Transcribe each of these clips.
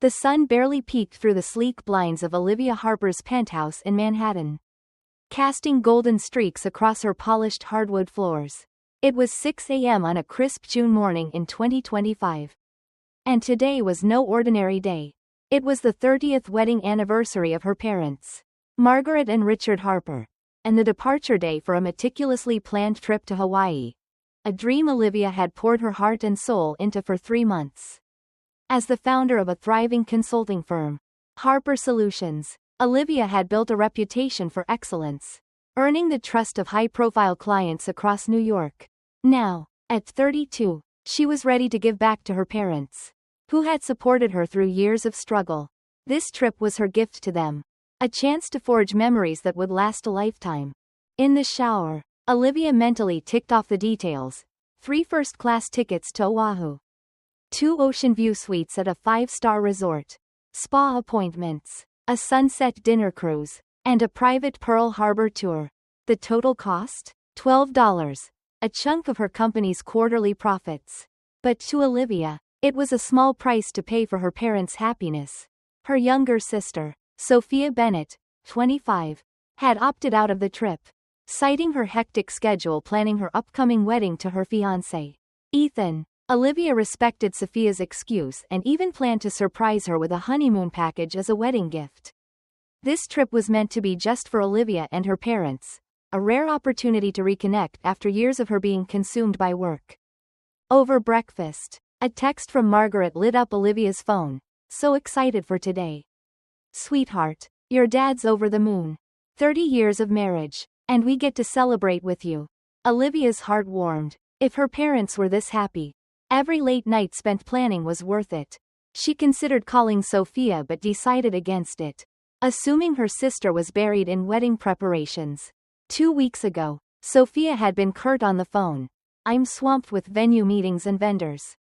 The sun barely peeked through the sleek blinds of Olivia Harper's penthouse in Manhattan, casting golden streaks across her polished hardwood floors. It was 6 a.m. on a crisp June morning in 2025. And today was no ordinary day. It was the 30th wedding anniversary of her parents, Margaret and Richard Harper, and the departure day for a meticulously planned trip to Hawaii, a dream Olivia had poured her heart and soul into for 3 months. As the founder of a thriving consulting firm, Harper Solutions, Olivia had built a reputation for excellence, earning the trust of high-profile clients across New York. Now, at 32, she was ready to give back to her parents, who had supported her through years of struggle. This trip was her gift to them, a chance to forge memories that would last a lifetime. In the shower, Olivia mentally ticked off the details: 3 first-class tickets to Oahu, 2 ocean view suites at a 5-star resort, spa appointments, a sunset dinner cruise, and a private Pearl Harbor tour. The total cost? $12, a chunk of her company's quarterly profits. But to Olivia, it was a small price to pay for her parents' happiness. Her younger sister, Sophia Bennett, 25, had opted out of the trip, citing her hectic schedule planning her upcoming wedding to her fiancé, Ethan. Olivia respected Sophia's excuse and even planned to surprise her with a honeymoon package as a wedding gift. This trip was meant to be just for Olivia and her parents, a rare opportunity to reconnect after years of her being consumed by work. Over breakfast, a text from Margaret lit up Olivia's phone. So excited for today. Sweetheart, your dad's over the moon. 30 years of marriage, and we get to celebrate with you. Olivia's heart warmed. If her parents were this happy, every late night spent planning was worth it. She considered calling Sophia but decided against it, assuming her sister was buried in wedding preparations. 2 weeks ago, Sophia had been curt on the phone. I'm swamped with venue meetings and vendors.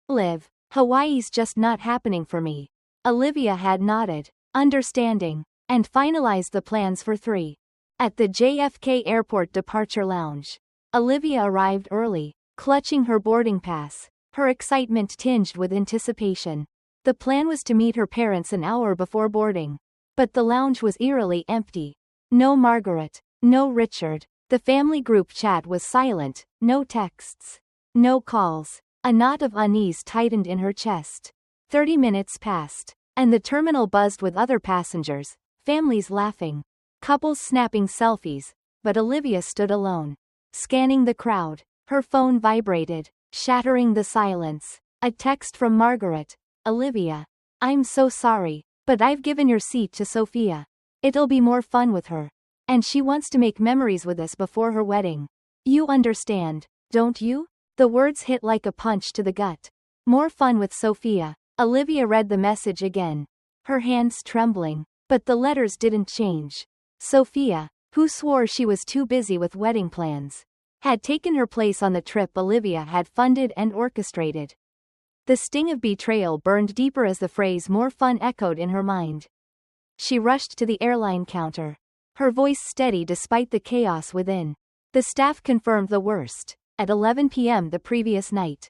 Liv, Hawaii's just not happening for me. Olivia had nodded, understanding, and finalized the plans for 3. At the JFK Airport Departure Lounge, Olivia arrived early, clutching her boarding pass, her excitement tinged with anticipation. The plan was to meet her parents an hour before boarding. But the lounge was eerily empty. No Margaret, no Richard. The family group chat was silent, no texts, no calls. A knot of unease tightened in her chest. 30 minutes passed, and the terminal buzzed with other passengers, families laughing, couples snapping selfies, but Olivia stood alone, scanning the crowd. Her phone vibrated, shattering the silence. A text from Margaret. Olivia, I'm so sorry, but I've given your seat to Sophia. It'll be more fun with her. And she wants to make memories with us before her wedding. You understand, don't you? The words hit like a punch to the gut. More fun with Sophia. Olivia read the message again, her hands trembling, but the letters didn't change. Sophia, who swore she was too busy with wedding plans, had taken her place on the trip Olivia had funded and orchestrated. The sting of betrayal burned deeper as the phrase "more fun" echoed in her mind. She rushed to the airline counter, her voice steady despite the chaos within. The staff confirmed the worst. At 11 p.m. the previous night,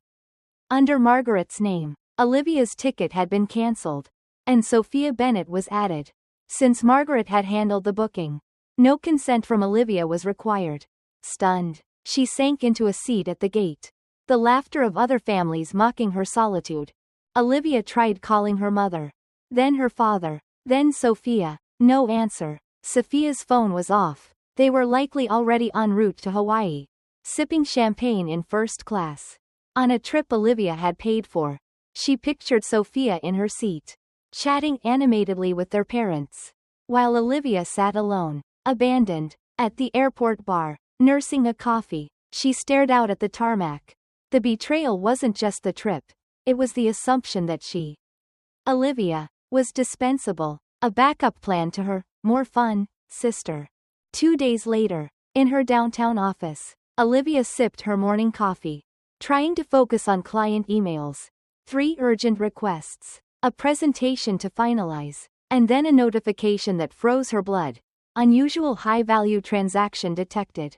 under Margaret's name, Olivia's ticket had been cancelled, and Sophia Bennett was added. Since Margaret had handled the booking, no consent from Olivia was required. Stunned, she sank into a seat at the gate, the laughter of other families mocking her solitude. Olivia tried calling her mother, then her father, then Sophia. No answer. Sophia's phone was off. They were likely already en route to Hawaii, sipping champagne in first class, on a trip Olivia had paid for. She pictured Sophia in her seat, chatting animatedly with their parents, while Olivia sat alone, abandoned, at the airport bar, nursing a coffee. She stared out at the tarmac. The betrayal wasn't just the trip, it was the assumption that she, Olivia, was dispensable, a backup plan to her more fun sister. 2 days later, in her downtown office, Olivia sipped her morning coffee, trying to focus on client emails. 3 urgent requests, a presentation to finalize, and then a notification that froze her blood. Unusual high-value transaction detected.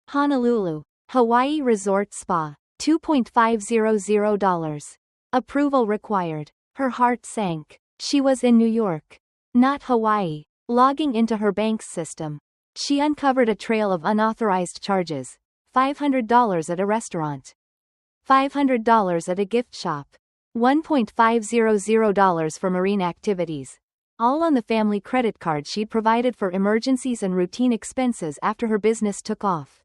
Honolulu, Hawaii Resort Spa, $2.500. Approval required. Her heart sank. She was in New York, not Hawaii. Logging into her bank's system, she uncovered a trail of unauthorized charges. $500 at a restaurant, $500 at a gift shop, $1,500 for marine activities, all on the family credit card she'd provided for emergencies and routine expenses after her business took off.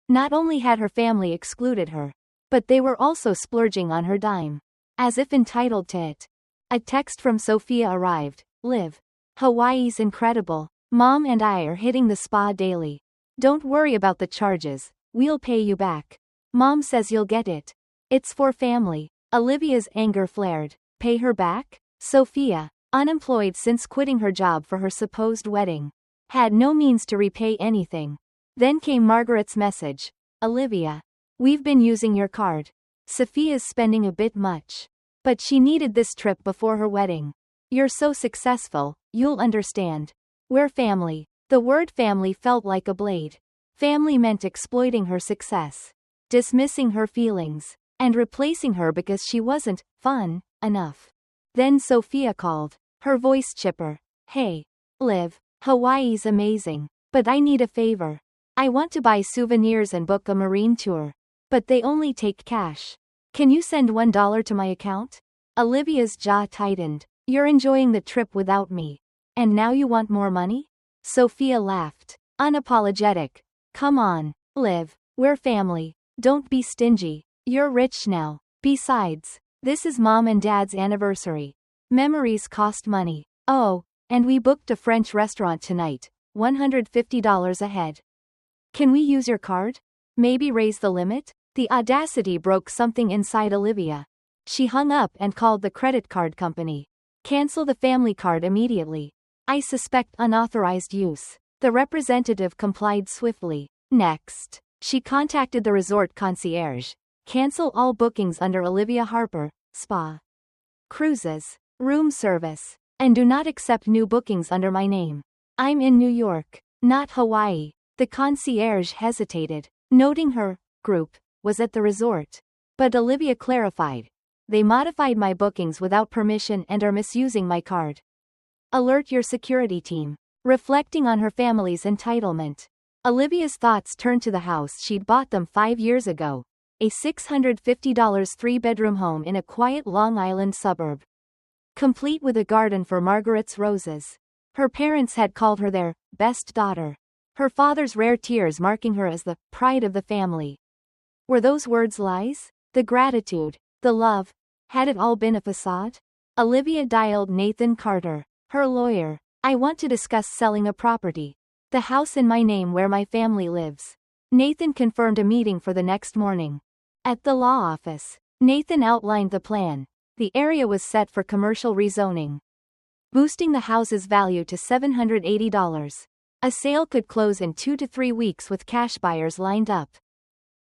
Not only had her family excluded her, but they were also splurging on her dime, as if entitled to it. A text from Sophia arrived. Liv, Hawaii's incredible. Mom and I are hitting the spa daily. Don't worry about the charges, we'll pay you back. Mom says you'll get it. It's for family. Olivia's anger flared. Pay her back? Sophia, unemployed since quitting her job for her supposed wedding, had no means to repay anything. Then came Margaret's message. Olivia, we've been using your card. Sophia's spending a bit much, but she needed this trip before her wedding. You're so successful, you'll understand. We're family. The word family felt like a blade. Family meant exploiting her success, dismissing her feelings, and replacing her because she wasn't fun enough. Then Sophia called, her voice chipper. Hey, Liv, Hawaii's amazing, but I need a favor. I want to buy souvenirs and book a marine tour, but they only take cash. Can you send $1 to my account? Olivia's jaw tightened. You're enjoying the trip without me, and now you want more money? Sophia laughed, unapologetic. Come on, Liv, we're family. Don't be stingy. You're rich now. Besides, this is Mom and Dad's anniversary. Memories cost money. Oh, and we booked a French restaurant tonight, $150 a head. Can we use your card? Maybe raise the limit? The audacity broke something inside Olivia. She hung up and called the credit card company. Cancel the family card immediately. I suspect unauthorized use. The representative complied swiftly. Next, she contacted the resort concierge. Cancel all bookings under Olivia Harper, spa, cruises, room service, and do not accept new bookings under my name. I'm in New York, not Hawaii. The concierge hesitated, noting her group was at the resort. But Olivia clarified. They modified my bookings without permission and are misusing my card. Alert your security team. Reflecting on her family's entitlement, Olivia's thoughts turned to the house she'd bought them 5 years ago, a $650 three-bedroom home in a quiet Long Island suburb, complete with a garden for Margaret's roses. Her parents had called her their best daughter, her father's rare tears marking her as the pride of the family. Were those words lies? The gratitude, the love, had it all been a facade? Olivia dialed Nathan Carter, her lawyer. I want to discuss selling a property. The house in my name where my family lives. Nathan confirmed a meeting for the next morning. At the law office, Nathan outlined the plan. The area was set for commercial rezoning, boosting the house's value to $780. A sale could close in 2 to 3 weeks with cash buyers lined up.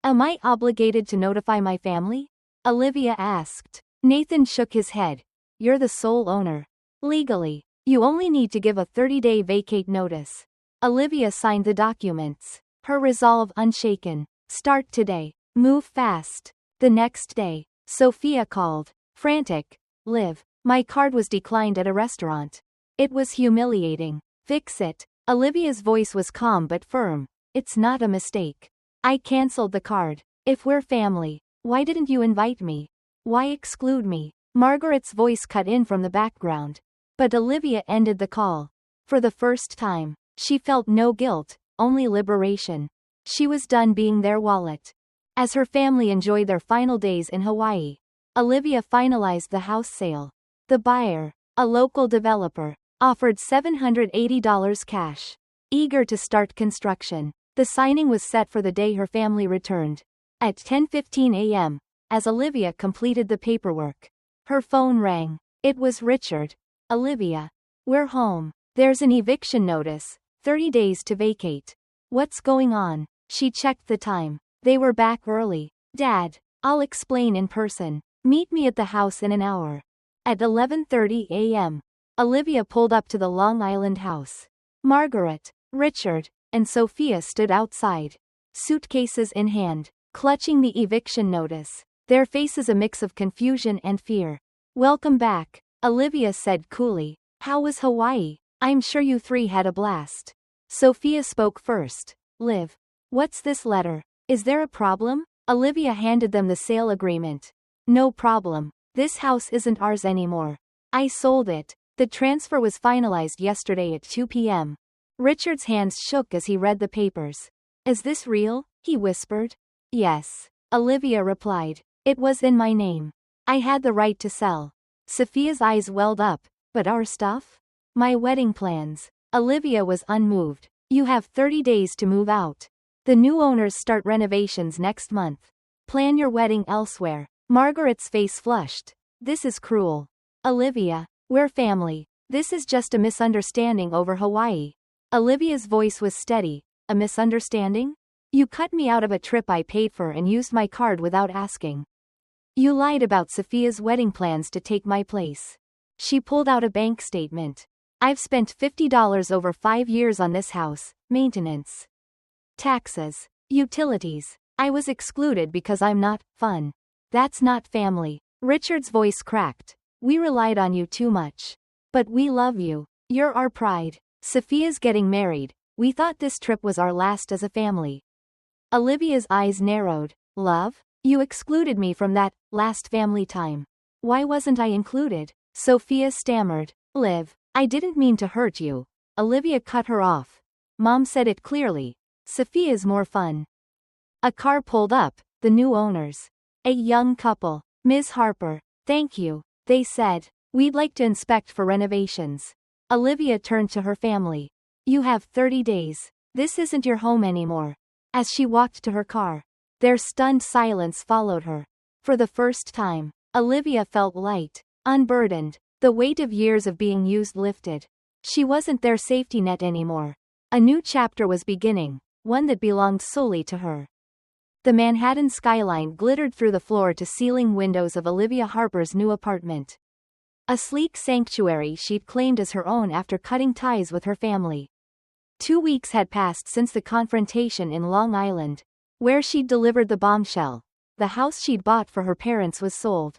Am I obligated to notify my family? Olivia asked. Nathan shook his head. You're the sole owner. Legally, you only need to give a 30-day vacate notice. Olivia signed the documents, her resolve unshaken. Start today. Move fast. The next day, Sophia called, frantic. Liv, my card was declined at a restaurant. It was humiliating. Fix it. Olivia's voice was calm but firm. It's not a mistake. I cancelled the card. If we're family, why didn't you invite me? Why exclude me? Margaret's voice cut in from the background. But Olivia ended the call. For the first time, she felt no guilt, only liberation. She was done being their wallet. As her family enjoyed their final days in Hawaii, Olivia finalized the house sale. The buyer, a local developer, offered $780 cash. Eager to start construction, the signing was set for the day her family returned. At 10:15 a.m., as Olivia completed the paperwork, her phone rang. It was Richard. Olivia, we're home. There's an eviction notice, 30 days to vacate. What's going on? She checked the time. They were back early. Dad, I'll explain in person. Meet me at the house in an hour. At 11:30 a.m., Olivia pulled up to the Long Island house. Margaret, Richard, and Sophia stood outside, suitcases in hand, clutching the eviction notice, their faces a mix of confusion and fear. Welcome back, Olivia said coolly. How was Hawaii? I'm sure you three had a blast. Sophia spoke first. Liv. What's this letter? Is there a problem? Olivia handed them the sale agreement. No problem. This house isn't ours anymore. I sold it. The transfer was finalized yesterday at 2 p.m. Richard's hands shook as he read the papers. Is this real? He whispered. Yes. Olivia replied. It was in my name. I had the right to sell. Sophia's eyes welled up. But our stuff? My wedding plans. Olivia was unmoved. You have 30 days to move out. The new owners start renovations next month. Plan your wedding elsewhere. Margaret's face flushed. This is cruel. Olivia, we're family. This is just a misunderstanding over Hawaii. Olivia's voice was steady. A misunderstanding? You cut me out of a trip I paid for and used my card without asking. You lied about Sophia's wedding plans to take my place. She pulled out a bank statement. I've spent $50 over 5 years on this house, maintenance, taxes, utilities. I was excluded because I'm not fun. That's not family. Richard's voice cracked. We relied on you too much. But we love you. You're our pride. Sophia's getting married. We thought this trip was our last as a family. Olivia's eyes narrowed. Love? You excluded me from that last family time. Why wasn't I included? Sophia stammered. Liv, I didn't mean to hurt you. Olivia cut her off. Mom said it clearly. Sophia's more fun. A car pulled up, the new owners. A young couple. Ms. Harper. Thank you, they said. We'd like to inspect for renovations. Olivia turned to her family. You have 30 days. This isn't your home anymore. As she walked to her car, their stunned silence followed her. For the first time, Olivia felt light, unburdened. The weight of years of being used lifted. She wasn't their safety net anymore. A new chapter was beginning, one that belonged solely to her. The Manhattan skyline glittered through the floor-to-ceiling windows of Olivia Harper's new apartment. A sleek sanctuary she'd claimed as her own after cutting ties with her family. 2 weeks had passed since the confrontation in Long Island, where she'd delivered the bombshell. The house she'd bought for her parents was sold.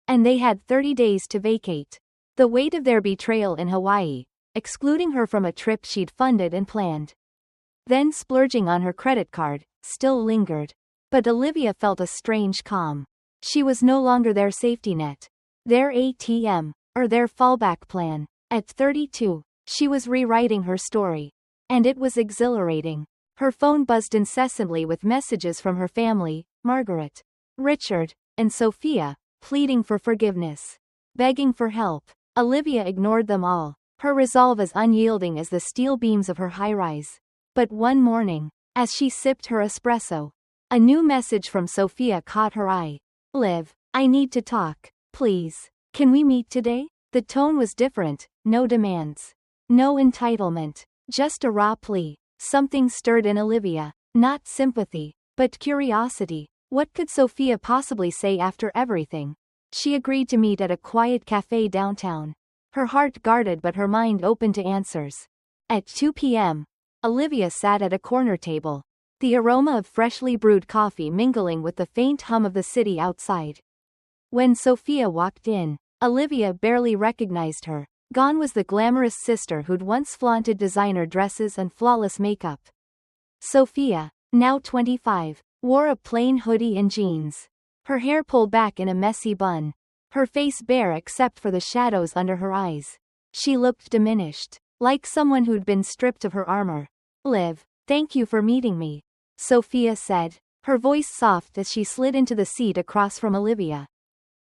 And they had 30 days to vacate. The weight of their betrayal in Hawaii, excluding her from a trip she'd funded and planned, then splurging on her credit card, still lingered. But Olivia felt a strange calm. She was no longer their safety net, their ATM, or their fallback plan. At 32, she was rewriting her story. And it was exhilarating. Her phone buzzed incessantly with messages from her family, Margaret, Richard, and Sophia, pleading for forgiveness, begging for help. Olivia ignored them all, her resolve as unyielding as the steel beams of her high-rise. But one morning, as she sipped her espresso, a new message from Sophia caught her eye. Liv, I need to talk, please. Can we meet today? The tone was different, no demands, no entitlement, just a raw plea. Something stirred in Olivia, not sympathy, but curiosity. What could Sophia possibly say after everything? She agreed to meet at a quiet cafe downtown. Her heart guarded but her mind open to answers. At 2 p.m., Olivia sat at a corner table, the aroma of freshly brewed coffee mingling with the faint hum of the city outside. When Sophia walked in, Olivia barely recognized her. Gone was the glamorous sister who'd once flaunted designer dresses and flawless makeup. Sophia, now 25, wore a plain hoodie and jeans. Her hair pulled back in a messy bun. Her face bare except for the shadows under her eyes. She looked diminished, like someone who'd been stripped of her armor. Liv, thank you for meeting me, Sophia said, her voice soft as she slid into the seat across from Olivia.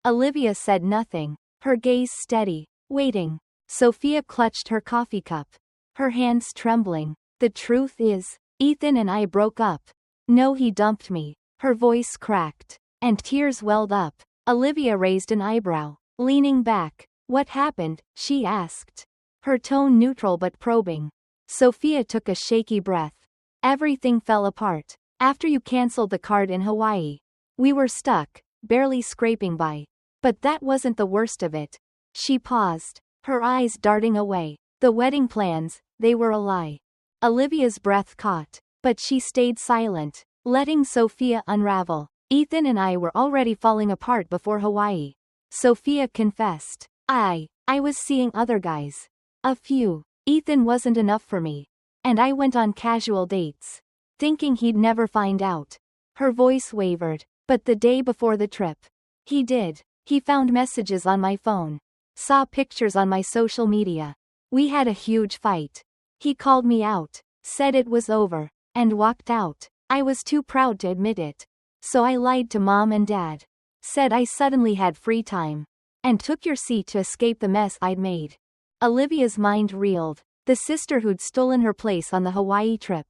Olivia said nothing, her gaze steady, waiting. Sophia clutched her coffee cup, her hands trembling. The truth is, Ethan and I broke up. No, he dumped me. Her voice cracked, and tears welled up. Olivia raised an eyebrow, leaning back. What happened? She asked, her tone neutral but probing. Sophia took a shaky breath. Everything fell apart. After you canceled the card in Hawaii. We were stuck, barely scraping by. But that wasn't the worst of it. She paused, her eyes darting away. The wedding plans, they were a lie. Olivia's breath caught, but she stayed silent, letting Sophia unravel. Ethan and I were already falling apart before Hawaii. Sophia confessed. I was seeing other guys. A few. Ethan wasn't enough for me. And I went on casual dates. Thinking he'd never find out. Her voice wavered. But the day before the trip. He did. He found messages on my phone. Saw pictures on my social media. We had a huge fight. He called me out. Said it was over. And walked out. I was too proud to admit it. So I lied to mom and dad. Said I suddenly had free time. And took your seat to escape the mess I'd made. Olivia's mind reeled. The sister who'd stolen her place on the Hawaii trip.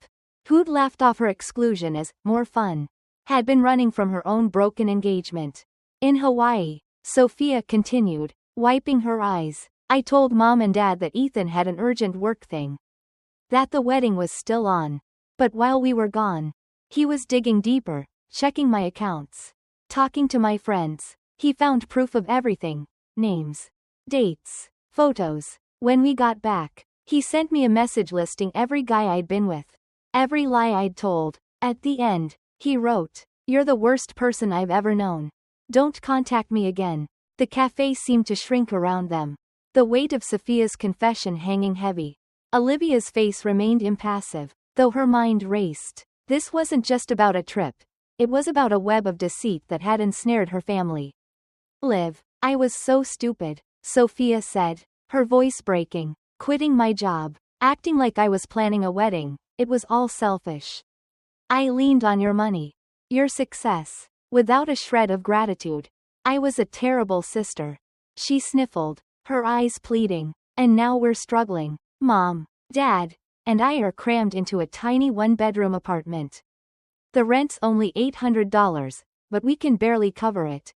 Who'd laughed off her exclusion as more fun. Had been running from her own broken engagement. In Hawaii, Sophia continued, wiping her eyes. I told mom and dad that Ethan had an urgent work thing. That the wedding was still on. But while we were gone, he was digging deeper, checking my accounts. Talking to my friends. He found proof of everything. Names. Dates. Photos. When we got back, he sent me a message listing every guy I'd been with. Every lie I'd told. At the end, he wrote, "You're the worst person I've ever known. Don't contact me again." The cafe seemed to shrink around them. The weight of Sophia's confession hanging heavy. Olivia's face remained impassive, though her mind raced. This wasn't just about a trip. It was about a web of deceit that had ensnared her family. Liv, I was so stupid, Sophia said, her voice breaking. Quitting my job, acting like I was planning a wedding, it was all selfish. I leaned on your money. Your success. Without a shred of gratitude. I was a terrible sister. She sniffled, her eyes pleading. And now we're struggling. Mom, Dad, and I are crammed into a tiny one-bedroom apartment. The rent's only $800, but we can barely cover it.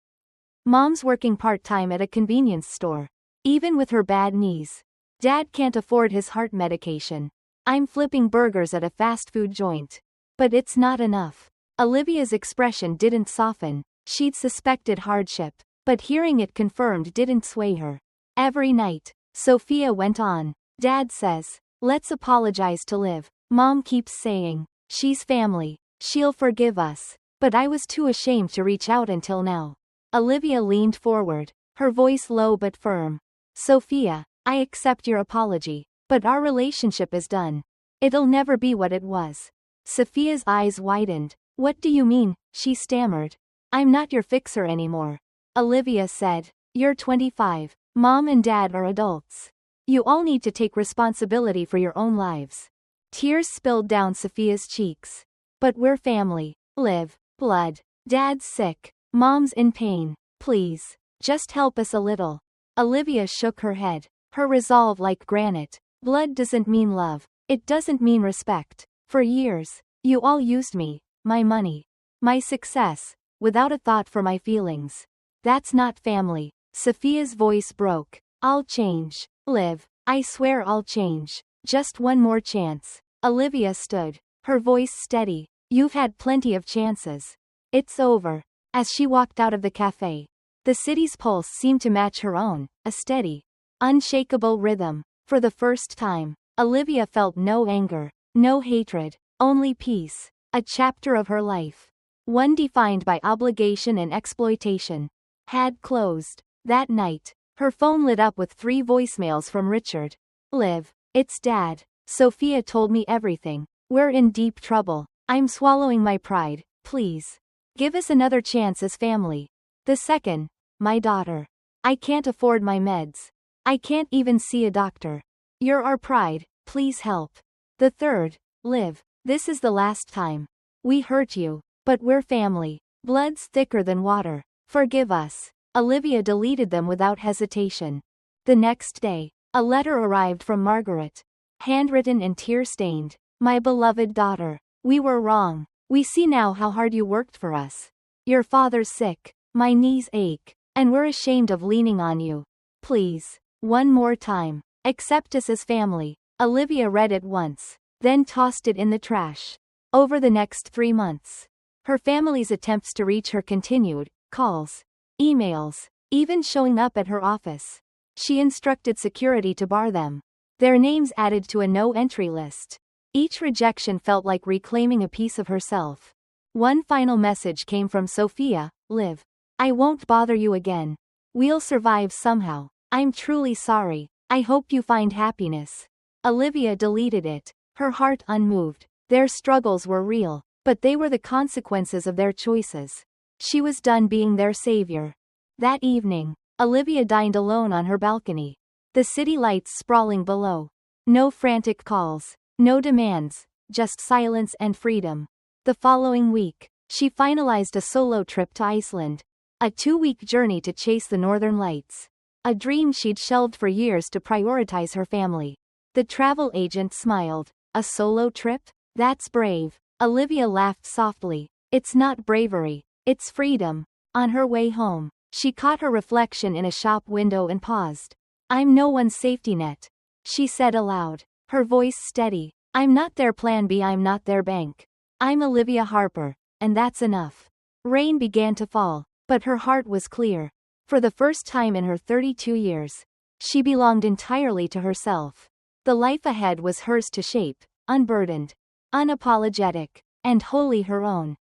Mom's working part-time at a convenience store. Even with her bad knees. Dad can't afford his heart medication. I'm flipping burgers at a fast food joint. But it's not enough. Olivia's expression didn't soften. She'd suspected hardship. But hearing it confirmed didn't sway her. Every night, Sophia went on. Dad says, let's apologize to Liv. Mom keeps saying, she's family. She'll forgive us. But I was too ashamed to reach out until now. Olivia leaned forward, her voice low but firm. Sophia, I accept your apology. But our relationship is done. It'll never be what it was. Sophia's eyes widened. What do you mean? She stammered. I'm not your fixer anymore. Olivia said. You're 25. Mom and Dad are adults. You all need to take responsibility for your own lives. Tears spilled down Sophia's cheeks. But we're family. Liv, blood. Dad's sick. Mom's in pain. Please, just help us a little. Olivia shook her head. Her resolve like granite. Blood doesn't mean love. It doesn't mean respect. For years, you all used me, my money, my success, without a thought for my feelings. That's not family. Sophia's voice broke. I'll change. Liv, I swear I'll change. Just one more chance. Olivia stood, her voice steady. You've had plenty of chances. It's over. As she walked out of the cafe, the city's pulse seemed to match her own, a steady, unshakable rhythm. For the first time, Olivia felt no anger, no hatred, only peace. A chapter of her life, one defined by obligation and exploitation, had closed. That night, her phone lit up with 3 voicemails from Richard. Liv, it's Dad. Sophia told me everything. We're in deep trouble. I'm swallowing my pride. Please. Give us another chance as family. The second, my daughter. I can't afford my meds. I can't even see a doctor. You're our pride. Please help. The third, Liv, this is the last time. We hurt you, but we're family. Blood's thicker than water. Forgive us. Olivia deleted them without hesitation. The next day, a letter arrived from Margaret. Handwritten and tear-stained. My beloved daughter. We were wrong. We see now how hard you worked for us. Your father's sick. My knees ache. And we're ashamed of leaning on you. Please. One more time. Accept us as family. Olivia read it once, then tossed it in the trash. Over the next 3 months, her family's attempts to reach her continued. Calls. Emails. Even showing up at her office. She instructed security to bar them. Their names added to a no-entry list. Each rejection felt like reclaiming a piece of herself. One final message came from Sophia. Liv, I won't bother you again. We'll survive somehow. I'm truly sorry. I hope you find happiness. Olivia deleted it, her heart unmoved. Their struggles were real, but they were the consequences of their choices. She was done being their savior. That evening, Olivia dined alone on her balcony. The city lights sprawling below. No frantic calls, no demands, just silence and freedom. The following week, she finalized a solo trip to Iceland. A 2-week journey to chase the northern lights. A dream she'd shelved for years to prioritize her family. The travel agent smiled. A solo trip? That's brave. Olivia laughed softly. It's not bravery, it's freedom. On her way home, she caught her reflection in a shop window and paused. I'm no one's safety net, she said aloud, her voice steady. I'm not their plan B, I'm not their bank. I'm Olivia Harper, and that's enough. Rain began to fall, but her heart was clear. For the first time in her 32 years, she belonged entirely to herself. The life ahead was hers to shape, unburdened, unapologetic, and wholly her own.